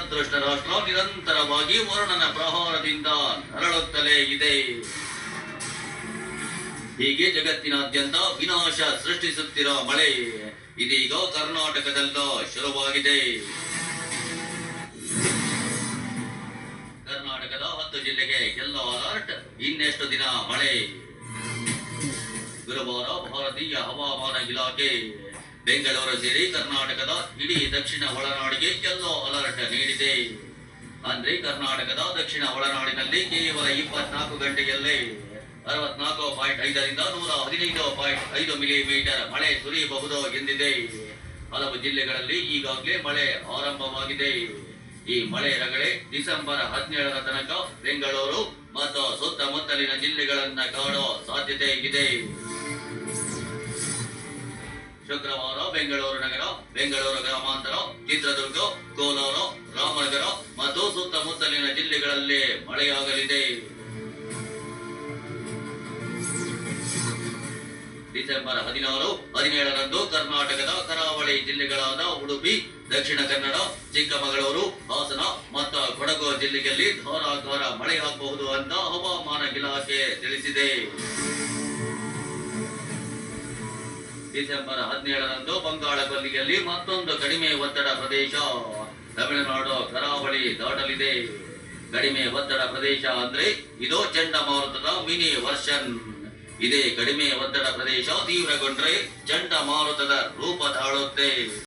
ಅನದೃಷ್ಟ ರಾಷ್ಟ್ರ ನಿರಂತರವಾಗಿ ವರುಣನ ಪ್ರಹಾರದಿಂದ ನರಳುತ್ತಲೇ ಇದೆ. ಹೀಗೆ ಜಗತ್ತಿನಾದ್ಯಂತ ವಿನಾಶ ಸೃಷ್ಟಿಸುತ್ತಿರುವ ಮಳೆ ಇದೀಗ ಕರ್ನಾಟಕದಲ್ಲೂ ಶುರುವಾಗಿದೆ. ಕರ್ನಾಟಕದ 10 ಜಿಲ್ಲೆಗೆ ಯೆಲ್ಲೋ ಅಲರ್ಟ್. ಇನ್ನೆಷ್ಟು ದಿನ ಮಳೆ? ಗುರುವಾರ ಭಾರತೀಯ ಹವಾಮಾನ ಇಲಾಖೆ ಬೆಂಗಳೂರು ಸೇರಿ ಕರ್ನಾಟಕದ ಇಡೀ ದಕ್ಷಿಣ ಒಳನಾಡಿಗೆ ಯೆಲ್ಲೋ ಅಲರ್ಟ್ ನೀಡಿದೆ. ಅಂದ್ರೆ ಕರ್ನಾಟಕದ ದಕ್ಷಿಣ ಒಳನಾಡಿನಲ್ಲಿ ಕೇವಲ 24 ಗಂಟೆಯಲ್ಲೇ 64.5 ರಿಂದ 115.5 ಮಿಲಿಮೀಟರ್ ಮಳೆ ಸುರಿಯಬಹುದು ಎಂದಿದೆ. ಹಲವು ಜಿಲ್ಲೆಗಳಲ್ಲಿ ಈಗಾಗಲೇ ಮಳೆ ಆರಂಭವಾಗಿದೆ. ಈ ಮಳೆ ರಗಳೆ ಡಿಸೆಂಬರ್ 17ರ ತನಕ ಬೆಂಗಳೂರು ಮತ್ತು ಸುತ್ತಮುತ್ತಲಿನ ಜಿಲ್ಲೆಗಳನ್ನ ಕಾಡೋ ಸಾಧ್ಯತೆ ಇದೆ. ಶುಕ್ರವಾರ ಬೆಂಗಳೂರು ನಗರ, ಬೆಂಗಳೂರು ಗ್ರಾಮಾಂತರ, ಚಿತ್ರದುರ್ಗ, ಕೋಲಾರ, ರಾಮನಗರ ಮತ್ತು ಸುತ್ತಮುತ್ತಲಿನ ಜಿಲ್ಲೆಗಳಲ್ಲಿ ಮಳೆಯಾಗಲಿದೆ. ಡಿಸೆಂಬರ್ 16, 17ರಂದು ಕರ್ನಾಟಕದ ಕರಾವಳಿ ಜಿಲ್ಲೆಗಳಾದ ಉಡುಪಿ, ದಕ್ಷಿಣ ಕನ್ನಡ, ಚಿಕ್ಕಮಗಳೂರು, ಹಾಸನ ಮತ್ತು ಕೊಡಗು ಜಿಲ್ಲೆಯಲ್ಲಿ ಧಾರಾಕಾರ ಮಳೆಯಾಗಬಹುದು ಅಂತ ಹವಾಮಾನ ಇಲಾಖೆ ತಿಳಿಸಿದೆ. ಡಿಸೆಂಬರ್ 17ರಂದು ಬಂಗಾಳಕೊಲ್ಲಿಯಲ್ಲಿ ಮತ್ತೊಂದು ಕಡಿಮೆ ಒತ್ತಡ ಪ್ರದೇಶ ತಮಿಳುನಾಡು ಕರಾವಳಿ ದಾಟಲಿದೆ. ಕಡಿಮೆ ಒತ್ತಡ ಪ್ರದೇಶ ಅಂದ್ರೆ ಇದು ಚಂಡಮಾರುತದ ಮಿನಿ ವರ್ಷನ್. ಇದೇ ಕಡಿಮೆ ಒತ್ತಡ ಪ್ರದೇಶ ತೀವ್ರಗೊಂಡ್ರೆ ಚಂಡಮಾರುತದ ರೂಪ ತಾಳುತ್ತೆ.